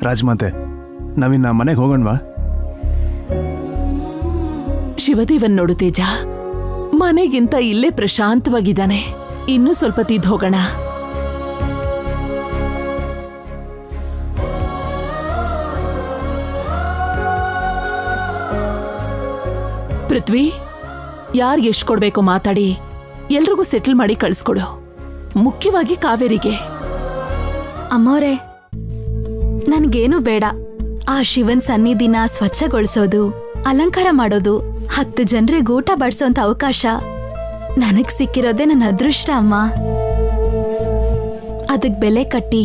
ರಾಜಮಾತೆ, ನಾವಿನ್ನ ಮನೆಗೆ ಹೋಗೋಣವಾ? ಶಿವದೇವನ್ ನೋಡು ತೇಜ, ಮನೆಗಿಂತ ಇಲ್ಲೇ ಪ್ರಶಾಂತವಾಗಿದ್ದಾನೆ. ಇನ್ನೂ ಸ್ವಲ್ಪ ತಿದ್ದು ಹೋಗೋಣ. ಪೃಥ್ವಿ, ಯಾರಿಗೆ ಎಷ್ಟು ಕೊಡ್ಬೇಕೋ ಮಾತಾಡಿ ಎಲ್ರಿಗೂ ಸೆಟಲ್ ಮಾಡಿ ಕಳಿಸ್ಕೊಡು. ಮುಖ್ಯವಾಗಿ ಕಾವೇರಿಗೆ. ಅಮ್ಮೋರೆ, ನನ್ಗೇನು ಬೇಡ. ಆ ಶಿವನ್ ಸನ್ನಿಧಿನ ಸ್ವಚ್ಛಗೊಳಿಸೋದು, ಅಲಂಕಾರ ಮಾಡೋದು, 10 ಜನರಿಗೆ ಊಟ ಬಡಿಸೋಂಥ ಅವಕಾಶ ನನಗ್ ಸಿಕ್ಕಿರೋದೇ ನನ್ನ ಅದೃಷ್ಟ ಅಮ್ಮ. ಅದಕ್ ಬೆಲೆ ಕಟ್ಟಿ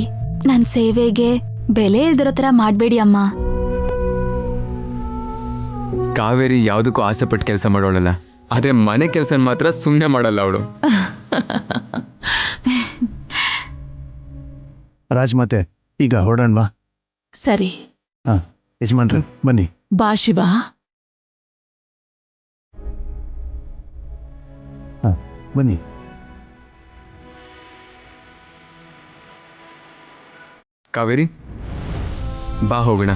ನನ್ ಸೇವೆಗೆ ಬೆಲೆ ಇಲ್ದಿರೋ ಥರ ಮಾಡ್ಬೇಡಿ ಅಮ್ಮ. ಕಾವೇರಿ ಯಾವುದಕ್ಕೂ ಆಸೆ ಪಟ್ಟು ಕೆಲಸ ಮಾಡೋಳಲ್ಲ, ಆದ್ರೆ ಮನೆ ಕೆಲಸ ಮಾತ್ರ ಸುಮ್ಮನೆ ಮಾಡಲ್ಲ ಅವಳು. ರಾಜಮಾತೆ, ಈಗ ಹೊರಡೋಣವಾ? ಸರಿ. ಯಜಮಾನ್ರೆ ಬನ್ನಿ. ಬಾ ಶಿವ. ಬನ್ನಿ. ಕಾವೇರಿ, ಬಾ ಹೋಗೋಣ.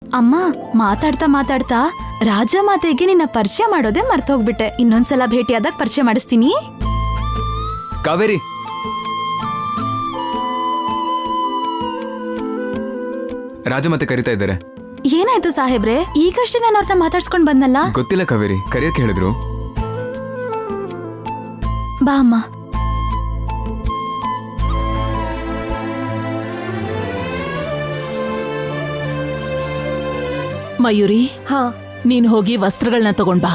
ಅಮ್ಮ, ಮಾತಾಡ್ತಾ ಮಾತಾಡ್ತಾ ರಾಜಮಾತೆಗೆ ನಿನ್ನ ಪರಿಚಯ ಮಾಡೋದೇ ಮರ್ತೋಗ್ಬಿಟ್ಟೆ. ಇನ್ನೊಂದ್ಸಲ ಭೇಟಿಯಾದಾಗ ಪರಿಚಯ ಮಾಡಿಸ್ತೀನಿ. ಕಾವೇರಿ, ರಾಜಮಾತೆ ಕರಿತಾ ಇದ್ದಾರೆ. ಏನಾಯ್ತು ಸಾಹೇಬ್ರೆ? ಈಗಷ್ಟೇ ನಾನು ಅವ್ರನ್ನ ಮಾತಾಡ್ಸ್ಕೊಂಡ್ ಬಂದಲ್ಲ. ಗೊತ್ತಿಲ್ಲ ಕಾವೇರಿ, ಕರೆಯಕ್ಕೆ ಹೇಳಿದ್ರು. ಬಾ ಅಮ್ಮ. ಮಯೂರಿ, ನೀನ್ ಹೋಗಿ ವಸ್ತ್ರಗಳನ್ನ ತಗೊಂಡ್ ಬಾ.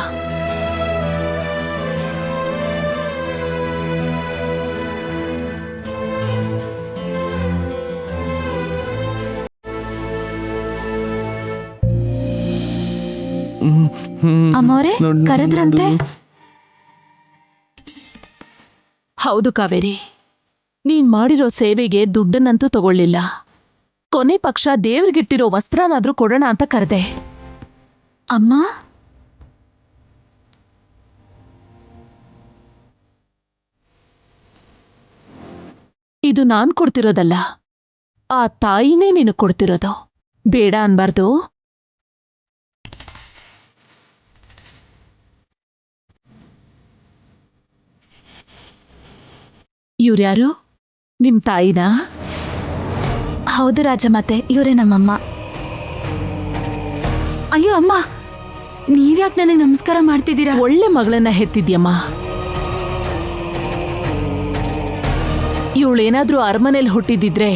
ಅಮ್ಮೋರೆ ಕರೆದ್ರಂತೆ? ಹೌದು ಕಾವೇರಿ, ನೀನ್ ಮಾಡಿರೋ ಸೇವೆಗೆ ದುಡ್ಡನ್ನಂತೂ ತಗೊಳ್ಳಿಲ್ಲ. ಕೊನೆ ಪಕ್ಷ ದೇವ್ರಿಗಿಟ್ಟಿರೋ ವಸ್ತ್ರನಾದ್ರೂ ಕೊಡೋಣ ಅಂತ ಕರೆದೆ. ಅಮ್ಮ, ಇದು ನಾನ್ ಕೊಡ್ತಿರೋದಲ್ಲ, ಆ ತಾಯಿನೇ ನೀನು ಕೊಡ್ತಿರೋದು. ಬೇಡ ಅನ್ಬಾರ್ದು. ಇವ್ರ್ಯಾರು? ನಿಮ್ ತಾಯಿನಾ? ಹೌದು ರಾಜಮಾತೆ, ಇವರೇ ನಮ್ಮಮ್ಮ. ಅಯ್ಯೋ ಅಮ್ಮ, ನೀವ್ಯಾಕೆ ನನಗೆ ನಮಸ್ಕಾರ ಮಾಡ್ತಿದ್ದೀರಾ? ಒಳ್ಳೆ ಮಗಳನ್ನ ಹೆತ್ತಿದ್ಯಮ್ಮ. ಇವಳೇನಾದ್ರೂ ಅರಮನೆಯಲ್ಲಿ ಹುಟ್ಟಿದಿದ್ರೆ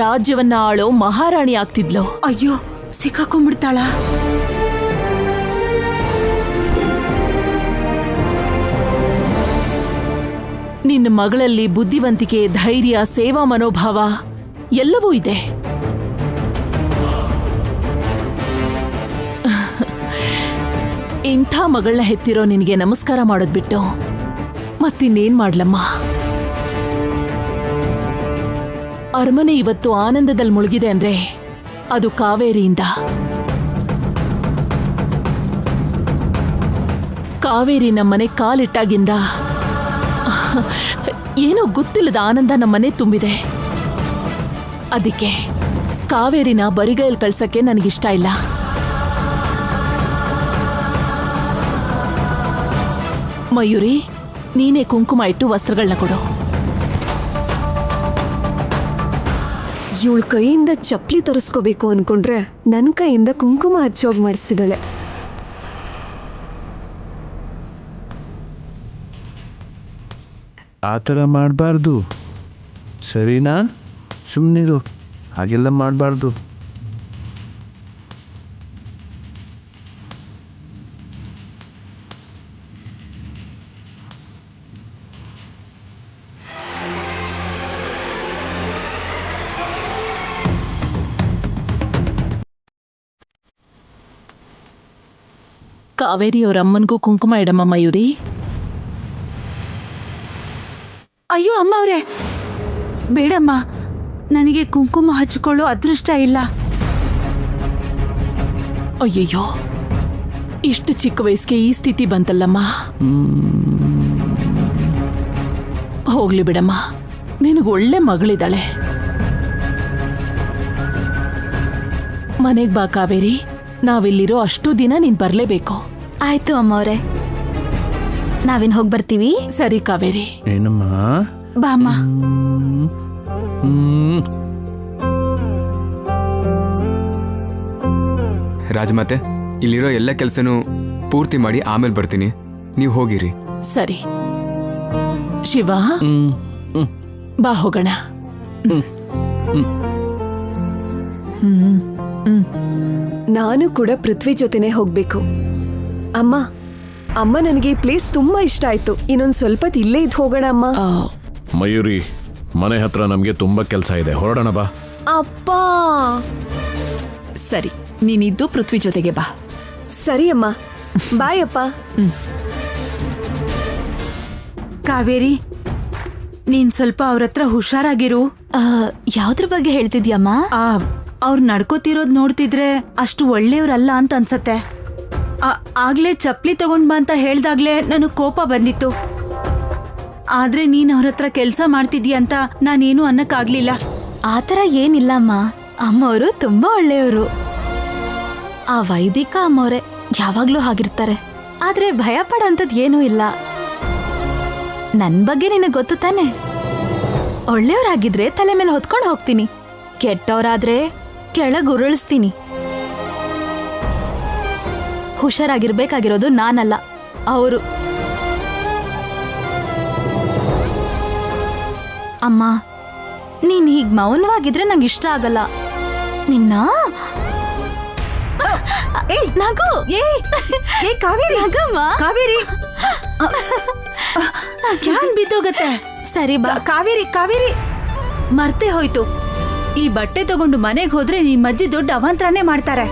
ರಾಜ್ಯವನ್ನ ಆಳೋ ಮಹಾರಾಣಿ ಆಗ್ತಿದ್ಲು. ಅಯ್ಯೋ, ಸಿಕ್ಕಾಕೊಂಡ್ಬಿಡ್ತಾಳ. ನಿನ್ನ ಮಗಳಲ್ಲಿ ಬುದ್ಧಿವಂತಿಕೆ, ಧೈರ್ಯ, ಸೇವಾ ಮನೋಭಾವ ಎಲ್ಲವೂ ಇದೆ. ಇಂಥ ಮಗಳನ್ನ ಹೆತ್ತಿರೋ ನಿನಗೆ ನಮಸ್ಕಾರ ಮಾಡೋದ್ ಬಿಟ್ಟು ಮತ್ತಿನ್ನೇನ್ ಮಾಡ್ಲಮ್ಮ? ಅರಮನೆ ಇವತ್ತು ಆನಂದದಲ್ಲಿ ಮುಳುಗಿದೆ ಅಂದ್ರೆ ಅದು ಕಾವೇರಿಯಿಂದ. ಕಾವೇರಿ ನಮ್ಮನೆ ಕಾಲಿಟ್ಟಾಗಿಂದ ಏನೋ ಗೊತ್ತಿಲ್ಲದ ಆನಂದ ನಮ್ಮನೆ ತುಂಬಿದೆ. ಅದಕ್ಕೆ ಕಾವೇರಿನ ಬರಿಗೈಯಲ್ಲಿ ಕಳ್ಸಕ್ಕೆ ನನಗಿಷ್ಟ ಇಲ್ಲ. ಮಯೂರಿ, ನೀನೇ ಕುಂಕುಮ ಇಟ್ಟು ವಸ್ತ್ರಗಳನ್ನ ಕೊಡು. ಇವಳ ಕೈಯಿಂದ ಚಪ್ಪಲಿ ತರಿಸ್ಕೋಬೇಕು ಅನ್ಕೊಂಡ್ರೆ ನನ್ನ ಕೈಯಿಂದ ಕುಂಕುಮ ಹಚ್ಚೋಗಿ ಮಾಡಿಸ್ತಿದ್ದಾಳೆ. ಆ ಥರ ಮಾಡಬಾರ್ದು, ಸರಿನಾ? ಸುಮ್ಮನಿರು. ಹಾಗೆಲ್ಲ ಮಾಡಬಾರ್ದು. ಕಾವೇರಿ ಅವ್ರ ಅಮ್ಮನಿಗೂ ಕುಂಕುಮ ಇಡಮ್ಮ ಮಯೂರಿ. ಅಯ್ಯೋ ಅಮ್ಮ ಅವರೇ, ಬೇಡಮ್ಮ, ನನಗೆ ಕುಂಕುಮ ಹಚ್ಕೊಳ್ಳೋ ಅದೃಷ್ಟ ಇಲ್ಲ. ಅಯ್ಯಯ್ಯೋ, ಇಷ್ಟು ಚಿಕ್ಕ ವಯಸ್ಸಿಗೆ ಈ ಸ್ಥಿತಿ ಬಂತಲ್ಲಮ್ಮ. ಹೋಗ್ಲಿ ಬಿಡಮ್ಮ, ನಿನಗೆ ಒಳ್ಳೆ ಮಗಳಿದ್ದಾಳೆ. ಮನೆಗ್ ಬಾ ಕಾವೇರಿ, ನಾವಿಲ್ಲಿರೋ ಅಷ್ಟು ದಿನ ನೀನ್ ಬರ್ಲೇಬೇಕು. ಆಯ್ತು ಅಮ್ಮವ್ರೆ, ನಾವಿನ್ ಹೋಗಿ ಬರ್ತೀವಿ. ಸರಿ ಕಾವೇರಿ. ಏನಮ್ಮ? ಬಾಮ್ಮ. ರಾಜಮಾತೆ, ಇಲ್ಲಿರೋ ಎಲ್ಲ ಕೆಲಸನೂ ಪೂರ್ತಿ ಮಾಡಿ ಆಮೇಲೆ ಬರ್ತೀನಿ, ನೀವು ಹೋಗಿರಿ. ಸರಿ ಶಿವ, ಬಾ ಹೋಗೋಣ. ನಾನು ಕೂಡ ಪೃಥ್ವಿ ಜೊತೆನೆ ಹೋಗ್ಬೇಕು. ಅಮ್ಮ ಅಮ್ಮ ನನಗೆ ಈ ಪ್ಲೇಸ್ ತುಂಬಾ ಇಷ್ಟ ಆಯ್ತು. ಇನ್ನೊಂದ್ ಸ್ವಲ್ಪ ಇಲ್ಲೇ ಇದ್ದು ಹೋಗೋಣ ಅಮ್ಮ. ಮಯೂರಿ, ಮನೆ ಹತ್ರ ನಮ್ಗೆ ತುಂಬಾ ಕೆಲಸ ಇದೆ, ಹೊರಡೋಣ ಬಾ. ಅಪ್ಪ. ಸರಿ, ನೀನಿದ್ದು ಪೃಥ್ವಿ ಜೊತೆಗೆ ಬಾ. ಸರಿ ಅಮ್ಮ, ಬಾಯ್ ಅಪ್ಪ. ಕಾವೇರಿ, ನೀನ್ ಸ್ವಲ್ಪ ಅವ್ರ ಹತ್ರ ಹುಷಾರಾಗಿರು. ಯಾವ್ದ್ರ ಬಗ್ಗೆ ಹೇಳ್ತಿದ್ಯಮ್ಮ? ಅವ್ರು ನಡ್ಕೋತಿರೋದ್ ನೋಡ್ತಿದ್ರೆ ಅಷ್ಟು ಒಳ್ಳೆಯವ್ರಲ್ಲ ಅಂತ ಅನ್ಸತ್ತೆ. ಆಗ್ಲೇ ಚಪ್ಲಿ ತಗೊಂಡ್ ಬಾ ಅಂತ ಹೇಳ್ದಾಗ್ಲೇ ನನಗ್ ಕೋಪ ಬಂದಿತ್ತು. ಆದ್ರೆ ನೀನ್ ಅವ್ರ ಹತ್ರ ಕೆಲ್ಸ ಮಾಡ್ತಿದ್ಯಾ ಅಂತ ನಾನೇನು ಅನ್ನಕ್ಕಾಗ್ಲಿಲ್ಲ. ಆತರ ಏನಿಲ್ಲಮ್ಮ, ಅಮ್ಮವರು ತುಂಬಾ ಒಳ್ಳೆಯವರು. ಆ ವೈದಿಕ ಅಮ್ಮವ್ರೆ ಯಾವಾಗ್ಲೂ ಹಾಗಿರ್ತಾರೆ. ಆದ್ರೆ ಭಯ ಪಡೋಂಥದ್ದು ಏನೂ ಇಲ್ಲ. ನನ್ ಬಗ್ಗೆ ನಿನಗೆ ಗೊತ್ತು ತಾನೆ. ಒಳ್ಳೆಯವರಾಗಿದ್ರೆ ತಲೆ ಮೇಲೆ ಹೊತ್ಕೊಂಡು ಹೋಗ್ತೀನಿ, ಕೆಟ್ಟವರಾದ್ರೆ ಕೆಳಗ್ ಉರುಳಿಸ್ತೀನಿ. ಹುಷಾರಾಗಿರ್ಬೇಕಾಗಿರೋದು ನಾನಲ್ಲ, ಅವರು. ಅಮ್ಮ, ನೀನ್ ಹೀಗ್ ಮೌನವಾಗಿದ್ರೆ ನಂಗೆ ಇಷ್ಟ ಆಗಲ್ಲ. ನಿನ್ನ ನಗು. ಕಾವೇರಿ, ನಗಮ್ಮ. ಕಾವೇರಿ, ಕ್ಯಾನ್ ಬಿದ್ದೋಗತ್ತೆ. ಸರಿ ಬಾ. ಕಾವೇರಿ, ಕಾವೇರಿ, ಮರ್ತೆ ಹೋಯ್ತು. ಈ ಬಟ್ಟೆ ತಗೊಂಡು ಮನೆಗೆ ಹೋದ್ರೆ ನಿಮ್ ಅಜ್ಜಿ ದೊಡ್ಡ ಅವಾಂತರನೇ ಮಾಡ್ತಾರೆ.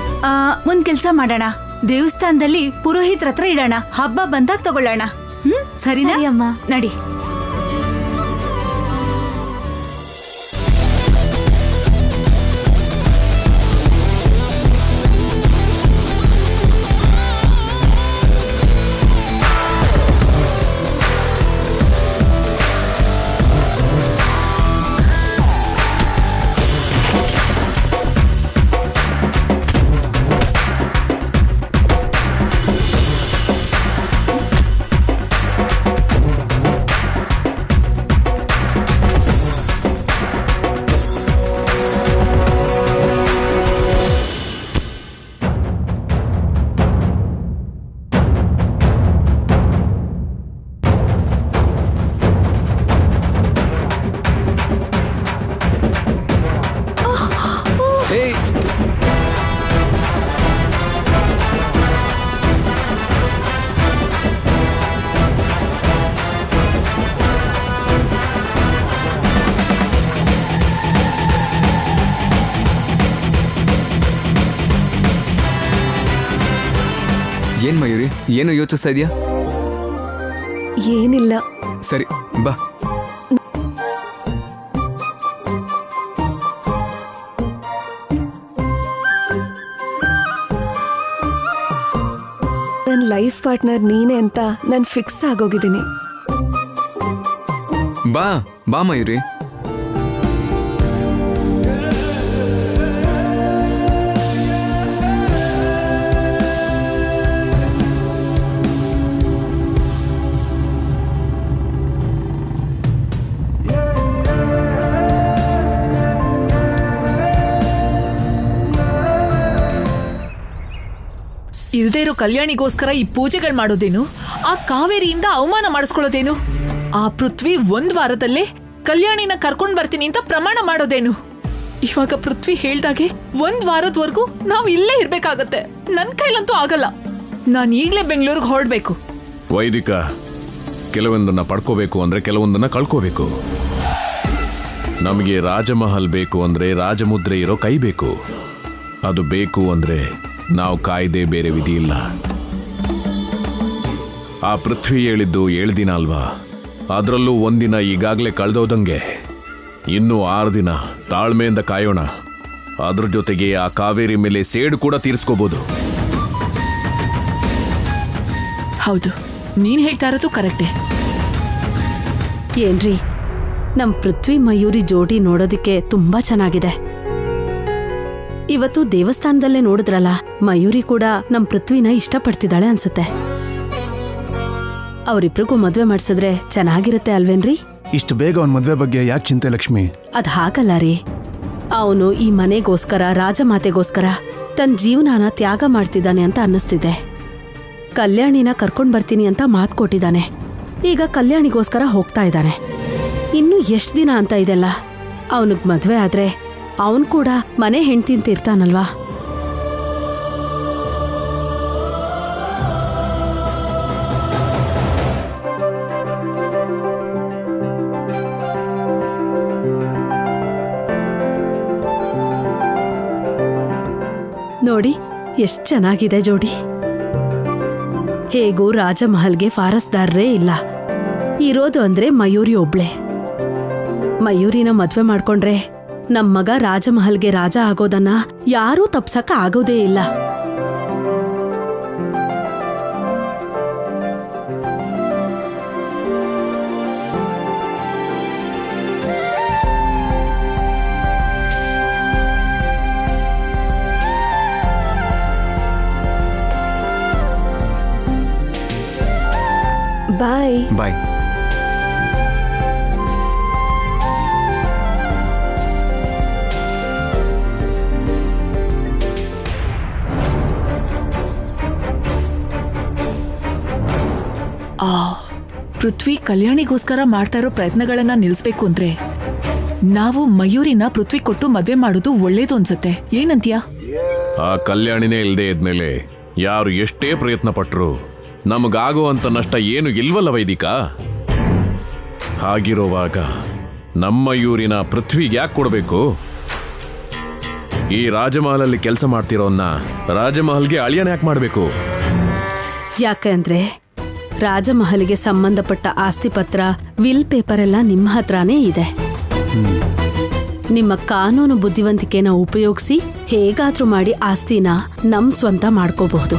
ಒಂದ್ ಕೆಲ್ಸ ಮಾಡೋಣ, ದೇವಸ್ಥಾನದಲ್ಲಿ ಪುರೋಹಿತ್ರ ಹತ್ರ ಇಡೋಣ, ಹಬ್ಬ ಬಂದಾಗ ತಗೊಳ್ಳೋಣ. ಸರಿನಾ? ಸರಿ ಅಮ್ಮ. ನಡಿ. ಏನ್ ಮಯೂರಿ, ಏನು ಯೋಚಿಸ್ತಾ ಇದೆಯಾ? ಏನಿಲ್ಲ. ಸರಿ ಬಾ. ನನ್ನ ಲೈಫ್ ಪಾರ್ಟ್ನರ್ ನೀನೆ ಅಂತ ನಾನು ಫಿಕ್ಸ್ ಆಗೋಗಿದ್ದೀನಿ. ಬಾ ಬಾ ಮಯೂರಿ. ಇಲ್ದೇ ಇರೋ ಕಲ್ಯಾಣಿಗೋಸ್ಕರ ಈ ಪೂಜೆಗಳು ಮಾಡೋದೇನು? ಆ ಕಾವೇರಿಯಿಂದ ಅವಮಾನ ಮಾಡಿಸ್ಕೊಳ್ಳೋದೇನು? ಆ ಪೃಥ್ವಿ 1 ವಾರದಲ್ಲೇ ಕಲ್ಯಾಣಿನ ಕರ್ಕೊಂಡ್ ಬರ್ತೀನಿ ಅಂತ ಪ್ರಮಾಣ ಮಾಡೋದೇನು? ಇವಾಗ ಪೃಥ್ವಿ ಹೇಳ್ದಾಗೆ 1 ವಾರದವರೆಗೂ ನಾವ್ ಇಲ್ಲೇ ಇರ್ಬೇಕಾಗತ್ತೆ. ನನ್ ಕೈಲಂತೂ ಆಗಲ್ಲ. ನಾನ್ ಈಗ್ಲೇ ಬೆಂಗಳೂರಿಗೆ ಹೊರಡ್ಬೇಕು. ವೈದಿಕ, ಕೆಲವೊಂದನ್ನ ಪಡ್ಕೋಬೇಕು ಅಂದ್ರೆ ಕೆಲವೊಂದನ್ನ ಕಳ್ಕೋಬೇಕು. ನಮಗೆ ರಾಜಮಹಲ್ ಬೇಕು ಅಂದ್ರೆ ರಾಜಮುದ್ರೆ ಇರೋ ಕೈ ಬೇಕು. ಅದು ಬೇಕು ಅಂದ್ರೆ ನಾವು ಕಾಯ್ದೆ, ಬೇರೆ ವಿಧಿ ಇಲ್ಲ. ಆ ಪೃಥ್ವಿ ಹೇಳಿದ್ದು 7 ದಿನ ಅಲ್ವಾ? ಅದರಲ್ಲೂ ಒಂದಿನ ಈಗಾಗಲೇ ಕಳೆದೋದಂಗೆ. ಇನ್ನೂ 6 ದಿನ ತಾಳ್ಮೆಯಿಂದ ಕಾಯೋಣ. ಅದ್ರ ಜೊತೆಗೆ ಆ ಕಾವೇರಿ ಮೇಲೆ ಸೇಡು ಕೂಡ ತೀರಿಸ್ಕೋಬಹುದು. ಹೌದು, ನೀನ್ ಹೇಳ್ತಾ ಇರೋದು ಕರೆಕ್ಟೇ. ಏನ್ರಿ, ನಮ್ ಪೃಥ್ವಿ ಮಯೂರಿ ಜೋಡಿ ನೋಡೋದಿಕ್ಕೆ ತುಂಬಾ ಚೆನ್ನಾಗಿದೆ. ಇವತ್ತು ದೇವಸ್ಥಾನದಲ್ಲೇ ನೋಡಿದ್ರಲ್ಲ, ಮಯೂರಿ ಕೂಡ ನಮ್ ಪೃಥ್ವಿನ ಇಷ್ಟಪಡ್ತಿದ್ದಾಳೆ ಅನ್ಸುತ್ತೆ. ಅವರಿಬ್ರಿಗೂ ಮದ್ವೆ ಮಾಡ್ಸಿದ್ರೆ ಚೆನ್ನಾಗಿರುತ್ತೆ ಅಲ್ವೇನ್ರಿ? ಇಷ್ಟು ಬೇಗ ಅವನ ಮದುವೆ ಬಗ್ಗೆ ಯಾಕೆ ಚಿಂತೆ ಲಕ್ಷ್ಮಿ? ಅದ್ ಹಾಗಲ್ಲ ರೀ. ಅವನು ಈ ಮನೆಗೋಸ್ಕರ, ರಾಜಮಾತೆಗೋಸ್ಕರ ತನ್ನ ಜೀವನಾನ ತ್ಯಾಗ ಮಾಡ್ತಿದ್ದಾನೆ ಅಂತ ಅನ್ನಿಸ್ತಿದೆ. ಕಲ್ಯಾಣಿನ ಕರ್ಕೊಂಡ್ ಬರ್ತೀನಿ ಅಂತ ಮಾತು ಕೊಟ್ಟಿದ್ದಾನೆ. ಈಗ ಕಲ್ಯಾಣಿಗೋಸ್ಕರ ಹೋಗ್ತಾ ಇದ್ದಾನೆ. ಇನ್ನು ಎಷ್ಟು ದಿನ ಅಂತ ಇದೆಲ್ಲ? ಅವನಿಗೆ ಮದ್ವೆ ಆದ್ರೆ ಅವನು ಕೂಡ ಮನೆ ಹೆಂಡ್ತಿಂತ ಇರ್ತಾನಲ್ವಾ? ನೋಡಿ ಎಷ್ಟ್ ಚೆನ್ನಾಗಿದೆ ಜೋಡಿ. ಹೇಗೂ ರಾಜಮಹಲ್ಗೆ ಫಾರಸ್ದಾರರೇ ಇಲ್ಲ. ಇರೋದು ಅಂದ್ರೆ ಮಯೂರಿ ಒಬ್ಳೆ. ಮಯೂರಿನ ಮದ್ವೆ ಮಾಡ್ಕೊಂಡ್ರೆ ನಮ್ ಮಗ ರಾಜಮಹಲ್ಗೆ ರಾಜ ಆಗೋದನ್ನ ಯಾರೂ ತಪ್ಸಕ್ಕ ಆಗೋದೇ ಇಲ್ಲ. ಬಾಯ್. ಬಾಯ್. ಪೃಥ್ವಿ ಕಲ್ಯಾಣಿಗೋಸ್ಕರ ಮಾಡ್ತಾ ಇರೋ ಪ್ರಯತ್ನಗಳನ್ನ ನಿಲ್ಲಿಸ್ಬೇಕು ಅಂದ್ರೆ ನಾವು ಮಯೂರಿನ ಪೃಥ್ವಿ ಕೊಟ್ಟು ಮದ್ವೆ ಮಾಡೋದು ಒಳ್ಳೇದು ಅನ್ಸುತ್ತೆ. ಏನಂತೀಯ? ಆ ಕಲ್ಯಾಣಿನೇ ಇಲ್ಲದೆ ಇದ್ಮೇಲೆ ಯಾರು ಎಷ್ಟೇ ಪ್ರಯತ್ನ ಪಟ್ರು ನಮಗಾಗುವಂತ ನಷ್ಟ ಏನು ಇಲ್ವಲ್ಲ ವೈದಿಕ? ಹಾಗಿರುವಾಗ ನಮ್ಮ ಯೂರಿನ ಪೃಥ್ವಿಗೆ ಯಾಕೆ ಕೊಡಬೇಕು? ಈ ರಾಜಮಹಲಲ್ಲಿ ಕೆಲಸ ಮಾಡ್ತಿರೋನ್ನ ರಾಜಮಹಲ್ಗೆ ಅಳಿಯನ ಯಾಕೆ ಮಾಡಬೇಕು? ಯಾಕಂದ್ರೆ ರಾಜಮಹಲಿಗೆ ಸಂಬಂಧಪಟ್ಟ ಆಸ್ತಿ ಪತ್ರ, ವಿಲ್ ಪೇಪರ್ ಎಲ್ಲ ನಿಮ್ಮ ಹತ್ರನೇ ಇದೆ. ನಿಮ್ಮ ಕಾನೂನು ಬುದ್ಧಿವಂತಿಕೆನ ಉಪಯೋಗಿಸಿ ಹೇಗಾದ್ರೂ ಮಾಡಿ ಆಸ್ತಿನ ನಮ್ ಸ್ವಂತ ಮಾಡ್ಕೋಬಹುದು.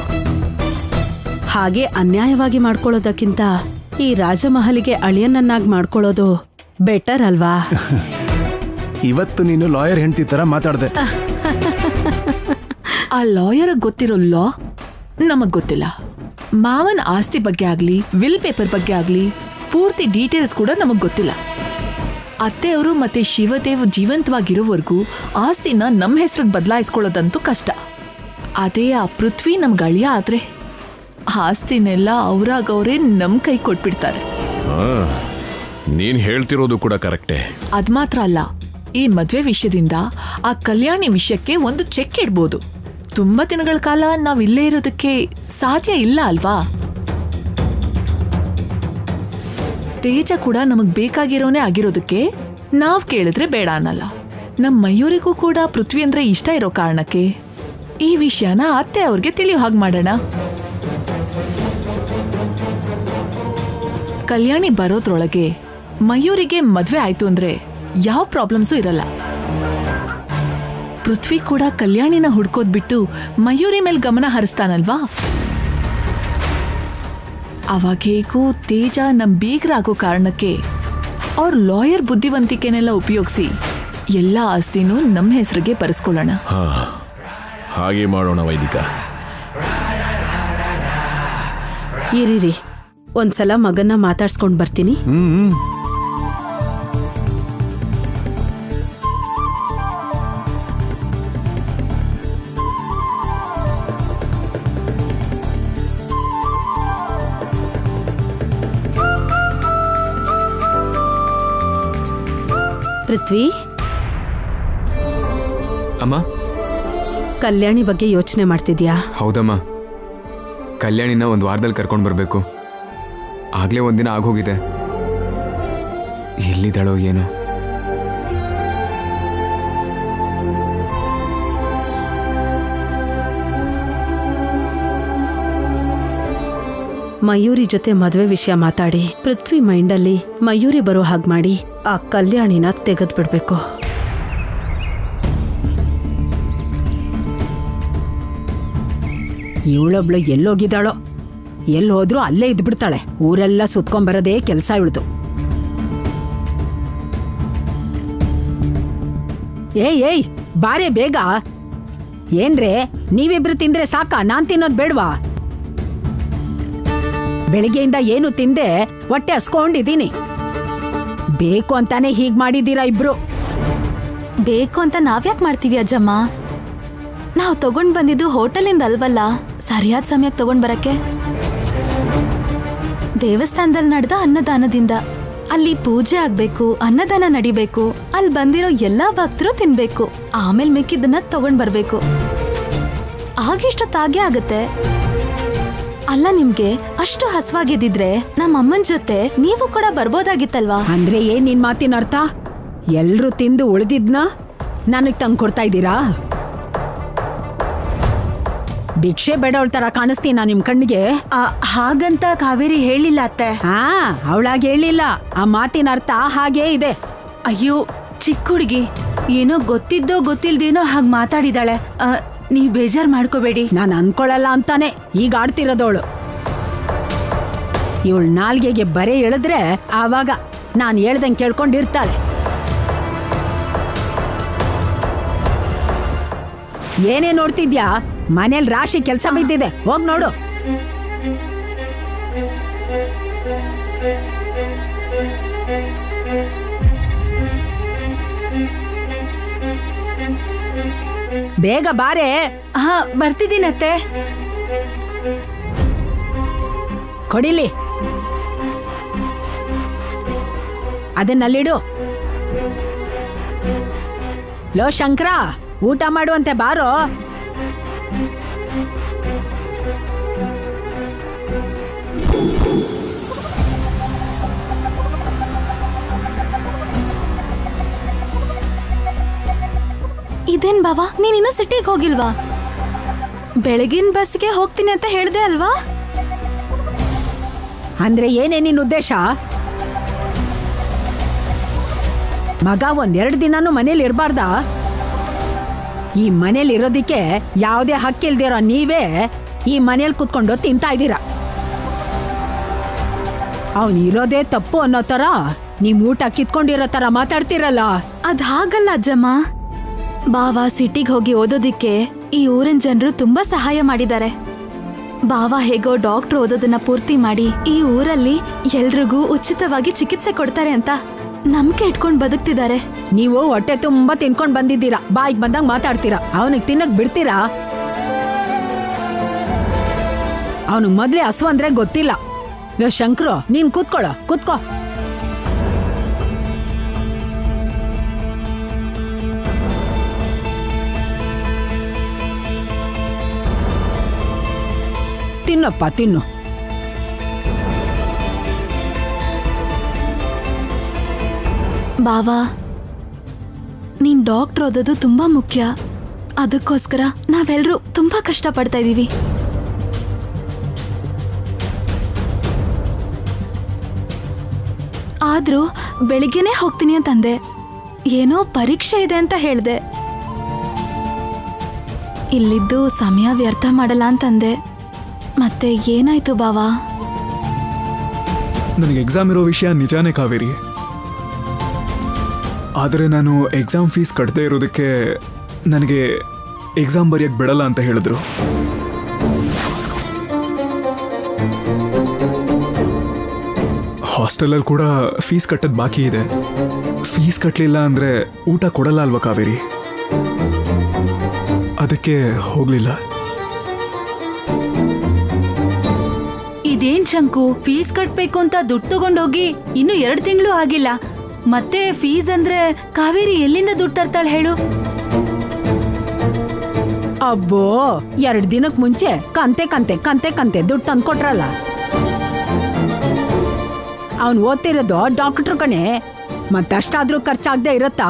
ಹಾಗೆ ಅನ್ಯಾಯವಾಗಿ ಮಾಡ್ಕೊಳ್ಳೋದಕ್ಕಿಂತ ಈ ರಾಜಮಹಲಿಗೆ ಅಳಿಯನನ್ನಾಗಿ ಮಾಡ್ಕೊಳ್ಳೋದು ಬೆಟರ್ ಅಲ್ವಾ? ಇವತ್ತು ನೀನು ಲಾಯರ್ ಹೆಂಡ್ತಿ ತರ ಮಾತಾಡ್ದೆ. ಆ ಲಾಯರ್ ಗೊತ್ತಿರೋ ಲಾ ನಮಗ್ ಗೊತ್ತಿಲ್ಲ. ಮಾವನ ಆಸ್ತಿ ಬಗ್ಗೆ ಆಗ್ಲಿ, ವಿಲ್ ಪೇಪರ್ ಬಗ್ಗೆ ಆಗ್ಲಿ ಪೂರ್ತಿ ಡೀಟೇಲ್ಸ್ ಕೂಡ ನಮಗ್ ಗೊತ್ತಿಲ್ಲ. ಅತ್ತೆಯವರು ಮತ್ತೆ ಶಿವದೇವ್ ಜೀವಂತವಾಗಿರೋವರೆಗೂ ಆಸ್ತಿನ ನಮ್ಮ ಹೆಸರಿಗೆ ಬದಲಾಯಿಸ್ಕೊಳ್ಳೋದಂತೂ ಕಷ್ಟ. ಅದೇ ಆ ಪೃಥ್ವಿ ನಮ್ಗೆ ಅಳಿಯ ಆದ್ರೆ ಆಸ್ತಿನೆಲ್ಲ ಅವ್ರಾಗವ್ರೇ ನಮ್ ಕೈ ಕೊಟ್ಬಿಡ್ತಾರೆ. ನೀನ್ ಹೇಳ್ತಿರೋದು ಕೂಡ ಕರೆಕ್ಟೇ. ಅದ್ ಮಾತ್ರ ಅಲ್ಲ, ಈ ಮದ್ವೆ ವಿಷಯದಿಂದ ಆ ಕಲ್ಯಾಣಿ ವಿಷಯಕ್ಕೆ ಒಂದು ಚೆಕ್ ಇಡ್ಬೋದು. ತುಂಬಾ ದಿನಗಳ ಕಾಲ ನಾವ್ ಇಲ್ಲೇ ಇರೋದಕ್ಕೆ ಸಾಧ್ಯ ಇಲ್ಲ ಅಲ್ವಾ? ತೇಜ ಕೂಡ ನಮಗ್ ಬೇಕಾಗಿರೋನೇ ಆಗಿರೋದಕ್ಕೆ ನಾವ್ ಕೇಳಿದ್ರೆ ಬೇಡ ಅನ್ನಲ್ಲ. ನಮ್ ಮಯೂರಿಗೂ ಕೂಡ ಪೃಥ್ವಿ ಅಂದ್ರೆ ಇಷ್ಟ ಇರೋ ಕಾರಣಕ್ಕೆ ಈ ವಿಷಯನ ಅತ್ತೆ ಅವ್ರಿಗೆ ತಿಳಿಯೋ ಹಾಗೆ ಮಾಡೋಣ. ಕಲ್ಯಾಣಿ ಬರೋದ್ರೊಳಗೆ ಮಯೂರಿಗೆ ಮದ್ವೆ ಆಯ್ತು ಅಂದ್ರೆ ಯಾವ ಪ್ರಾಬ್ಲಮ್ಸು ಇರಲ್ಲ. ಪೃಥ್ವಿ ಕೂಡ ಕಲ್ಯಾಣಿನ ಹುಡ್ಕೋದ್ ಬಿಟ್ಟು ಮಯೂರಿ ಮೇಲೆ ಗಮನ ಹರಿಸ್ತಾನಲ್ವಾ? ಅವಾಗೇಗೂ ತೇಜ ನಮ್ ಬೀಗರಾಗೋ ಕಾರಣಕ್ಕೆ ಅವ್ರ ಲಾಯರ್ ಬುದ್ಧಿವಂತಿಕೆನೆಲ್ಲ ಉಪಯೋಗಿಸಿ ಎಲ್ಲ ಆಸ್ತಿನೂ ನಮ್ಮ ಹೆಸರಿಗೆ ಬರೆಸ್ಕೊಳ್ಳೋಣ. ಹಾಗೆ ಮಾಡೋಣ ವೈದಿಕ. ಇರಿರಿ, ಒಂದ್ಸಲ ಮಗನ್ನ ಮಾತಾಡ್ಸ್ಕೊಂಡ್ ಬರ್ತೀನಿ. ಪೃಥ್ವಿ, ಅಮ್ಮ. ಕಲ್ಯಾಣಿ ಬಗ್ಗೆ ಯೋಚನೆ ಮಾಡ್ತಿದ್ಯಾ? ಹೌದಮ್ಮ, ಕಲ್ಯಾಣಿನ ಒಂದು ವಾರದಲ್ಲಿ ಕರ್ಕೊಂಡು ಬರಬೇಕು. ಆಗಲೇ ಒಂದಿನ ಆಗೋಗಿದೆ. ಎಲ್ಲಿದ್ದಾಳೋ ಏನೋ. ಮಯೂರಿ ಜೊತೆ ಮದುವೆ ವಿಷಯ ಮಾತಾಡಿ ಪೃಥ್ವಿ ಮೈಂಡಲ್ಲಿ ಮಯೂರಿ ಬರೋ ಹಾಗೆ ಮಾಡಿ ಆ ಕಲ್ಯಾಣಿನ ತೆಗೆದು ಬಿಡ್ಬೇಕು. ಇವಳೊಬ್ಳು ಎಲ್ಲೋಗಿದ್ದಾಳೋ, ಎಲ್ಲಿ ಹೋದ್ರೂ ಅಲ್ಲೇ ಇದ್ಬಿಡ್ತಾಳೆ. ಊರೆಲ್ಲ ಸುತ್ಕೊಂಬರದೇ ಕೆಲಸ ಇವಳ್ದು. ಏಯ್ ಬಾರೆ ಬೇಗ. ಏನ್ರೇ, ನೀವಿಬ್ರು ತಿಂದ್ರೆ ಸಾಕಾ? ನಾನ್ ತಿನ್ನೋದ್ ಬೇಡ್ವಾ? ಬೆಳಿಗ್ಗೆಯಿಂದ ಏನು ತಿಂದೆ, ಹೊಟ್ಟೆ ಹಸ್ಕೊಂಡಿದ್ದೀನಿ. ಬೇಕು ಅಂತಾನೆ ಹೀಗ್ ಮಾಡಿದ್ದೀರಾ ಇಬ್ರು. ಬೇಕು ಅಂತ ನಾವ್ಯಾಕ್ ಮಾಡ್ತೀವಿ ಅಜ್ಜಮ್ಮ? ನಾವು ತಗೊಂಡ್ ಬಂದಿದ್ದು ಹೋಟೆಲಿಂದ ಅಲ್ವಲ್ಲ, ಸರಿಯಾದ ಸಮಯಕ್ಕೆ ತಗೊಂಡ್ ಬರಕ್ಕೆ. ದೇವಸ್ಥಾನದಲ್ಲಿ ನಡೆದ ಅನ್ನದಾನದಿಂದ. ಅಲ್ಲಿ ಪೂಜೆ ಆಗ್ಬೇಕು, ಅನ್ನದಾನ ನಡಿಬೇಕು, ಅಲ್ಲಿ ಬಂದಿರೋ ಎಲ್ಲಾ ಭಕ್ತರು ತಿನ್ಬೇಕು, ಆಮೇಲೆ ಮಿಕ್ಕಿದ್ದನ್ನ ತಗೊಂಡ್ ಬರ್ಬೇಕು. ಆಗಿಷ್ಟೊತ್ತಾಗೆ ಆಗತ್ತೆ. ಅಲ್ಲ, ನಿಮ್ಗೆ ಅಷ್ಟು ಹಸ್ವಾಗಿದ್ದಿದ್ರೆ ನಮ್ಮ ಅಮ್ಮನ ಜೊತೆ ನೀವು ಕೂಡ ಬರ್ಬೋದಾಗಿತ್ತಲ್ವಾ? ಅಂದ್ರೆ ಏನ್ ನಿನ್ ಮಾತಿನ ಅರ್ಥ? ಎಲ್ರು ತಿಂದು ಉಳಿದಿದ್ನ ನನಗ್ ತಂಗ್ ಕೊಡ್ತಾ ಇದ್ದೀರಾ? ಭಿಕ್ಷೆ ಬೇಡವಳ ತರ ಕಾಣಿಸ್ತೀನ ನಿಮ್ ಕಣ್ಣಿಗೆ? ಹಾಗಂತ ಕಾವೇರಿ ಹೇಳಿಲ್ಲ ಅತ್ತೆ. ಹಾ, ಅವಳಾಗಿ ಹೇಳಿಲ್ಲ. ಆ ಮಾತಿನ ಅರ್ಥ ಹಾಗೇ ಇದೆ. ಅಯ್ಯೋ, ಚಿಕ್ಕ ಹುಡುಗಿ ಏನೋ ಗೊತ್ತಿದ್ದೋ ಗೊತ್ತಿಲ್ದೇನೋ ಹಾಗೆ ಮಾತಾಡಿದಾಳೆ. ನೀವ್ ಬೇಜಾರ್ ಮಾಡ್ಕೋಬೇಡಿ. ನಾನು ಅನ್ಕೊಳಲ್ಲ ಅಂತಾನೆ ಈಗ ಆಡ್ತಿರೋದವಳು. ಇವಳು ನಾಲ್ಗೆಗೆ ಬರೆ ಎಳೆದ್ರೆ ಆವಾಗ ನಾನು ಹೇಳ್ದಂಗೆ ಕೇಳ್ಕೊಂಡಿರ್ತಾಳೆ. ಏನೇ ನೋಡ್ತಿದ್ಯಾ? ಮನೇಲಿ ರಾಶಿ ಕೆಲಸ ಬಿದ್ದಿದೆ, ಹೋಗ್ ನೋಡು. ಬೇಗ ಬಾರೆ. ಹಾ, ಬರ್ತಿದ್ದೀನತ್ತೆ. ಕೊಡಿಲಿ, ಅದನ್ನಲ್ಲಿಡು. ಲೋ ಶಂಕರ, ಊಟ ಮಾಡುವಂತೆ ಬಾರೋ. ಇದೇನ್ ಬಾವಾ, ನೀನಿನ್ನೂ ಸಿಟಿಗೆ ಹೋಗಿಲ್ವಾ? ಬೆಳಗಿನ ಬಸ್ಗೆ ಹೋಗ್ತೀನಿ ಅಂತ ಹೇಳ್ದೆ ಅಲ್ವಾ? ಅಂದ್ರೆ ಏನೇ ನಿನ್ನ ಉದ್ದೇಶ? ಮಗ ಒಂದೆರಡು ದಿನಾನು ಮನೇಲಿ ಇರಬಾರ್ದಾ? ಈ ಮನೇಲಿ ಇರೋದಿಕ್ಕೆ ಯಾವುದೇ ಹಕ್ಕಿಲ್ದಿರೋ ನೀವೇ ಈ ಮನೇಲಿ ಕುತ್ಕೊಂಡು ತಿಂತಾ ಇದ್ದೀರಾ. ಅವನು ಇರೋದೇ ತಪ್ಪು ಅನ್ನೋ ತರ ನೀವ್ ಊಟ ಕಿತ್ಕೊಂಡಿರೋ ತರ ಮಾತಾಡ್ತಿರಲ್ಲ. ಅದ್ ಹಾಗಲ್ಲ ಅಜ್ಜಮ್ಮ. ಬಾವ ಸಿಟಿಗೆ ಹೋಗಿ ಓದೋದಿಕ್ಕೆ ಈ ಊರಿನ ಜನರು ತುಂಬಾ ಸಹಾಯ ಮಾಡಿದ್ದಾರೆ. ಬಾವ ಹೇಗೋ ಡಾಕ್ಟರ್ ಓದೋದನ್ನ ಪೂರ್ತಿ ಮಾಡಿ ಈ ಊರಲ್ಲಿ ಎಲ್ರಿಗೂ ಉಚಿತವಾಗಿ ಚಿಕಿತ್ಸೆ ಕೊಡ್ತಾರೆ ಅಂತ ನಂಬಿಕೆ ಇಟ್ಕೊಂಡ್ ಬದುಕ್ತಿದ್ದಾರೆ. ನೀವು ಹೊಟ್ಟೆ ತುಂಬಾ ತಿನ್ಕೊಂಡ್ ಬಂದಿದ್ದೀರಾ, ಬಾಯಿಗೆ ಬಂದಂಗ್ ಮಾತಾಡ್ತೀರಾ. ಅವನಿಗೆ ತಿನ್ನಕ್ ಬಿಡ್ತೀರಾ? ಅವನು ಮೊದ್ಲೇ ಹಸು ಅಂದ್ರೆ ಗೊತ್ತಿಲ್ಲ. ಲೋ ಶಂಕರು, ನೀನ್ ಕೂತ್ಕೋ. ತಿನ್ನಪ್ಪ, ತಿನ್ನು. ಬಾವಾ, ನೀನ್ ಡಾಕ್ಟರ್ ಓದೋದು ತುಂಬಾ ಮುಖ್ಯ. ಅದಕ್ಕೋಸ್ಕರ ನಾವೆಲ್ಲರೂ ತುಂಬಾ ಕಷ್ಟ ಪಡ್ತಾ ಇದೀವಿ. ಆದ್ರೂ ಬೆಳಿಗ್ಗೆನೆ ಹೋಗ್ತೀನಿ ಅಂತಂದೆ. ಏನೋ ಪರೀಕ್ಷೆ ಇದೆ ಅಂತ ಹೇಳ್ದೆ. ಇಲ್ಲಿದ್ದು ಸಮಯ ವ್ಯರ್ಥ ಮಾಡಲ್ಲ ಅಂತಂದೆ. ಮತ್ತೆ ಏನಾಯ್ತು ಬಾವಾ? ನನಗೆ ಎಕ್ಸಾಮ್ ಇರೋ ವಿಷಯ ನಿಜಾನೇ ಕಾವೇರಿ. ಆದರೆ ನಾನು ಎಕ್ಸಾಮ್ ಫೀಸ್ ಕಟ್ಟದೇ ಇರೋದಕ್ಕೆ ನನಗೆ ಎಕ್ಸಾಮ್ ಬರೆಯೋಕ್ಕೆ ಬಿಡಲ್ಲ ಅಂತ ಹೇಳಿದ್ರು. ಹಾಸ್ಟೆಲಲ್ಲಿ ಕೂಡ ಫೀಸ್ ಕಟ್ಟೋದು ಬಾಕಿ ಇದೆ. ಫೀಸ್ ಕಟ್ಟಲಿಲ್ಲ ಅಂದರೆ ಊಟ ಕೊಡಲ್ಲ ಅಲ್ವಾ ಕಾವೇರಿ? ಅದಕ್ಕೆ ಹೋಗಲಿಲ್ಲ. ಇದೇನ್ ಶಂಕು, ಫೀಸ್ ಕಟ್ಬೇಕು ಅಂತ ದುಡ್ಡು ತಗೊಂಡೋಗಿ ಇನ್ನು 2 ತಿಂಗಳು ಆಗಿಲ್ಲ. ಮತ್ತೆ ಫೀಸ್ ಅಂದ್ರೆ ಕಾವೇರಿ ಎಲ್ಲಿಂದ ದುಡ್ಡು ತರ್ತಾಳೆ ಹೇಳು? ಅಬ್ಬೋ 2 ದಿನಕ್ ಮುಂಚೆ ಕಂತೆ ಕಂತೆ ಕಂತೆ ಕಂತೆ ದುಡ್ಡು ತಂದ್ಕೊಟ್ರಲ್ಲ. ಅವನು ಓದ್ತಿರೋದು ಡಾಕ್ಟ್ರು ಕಣೆ, ಮತ್ತಷ್ಟಾದ್ರೂ ಖರ್ಚಾಗ್ದೇ ಇರತ್ತಾ?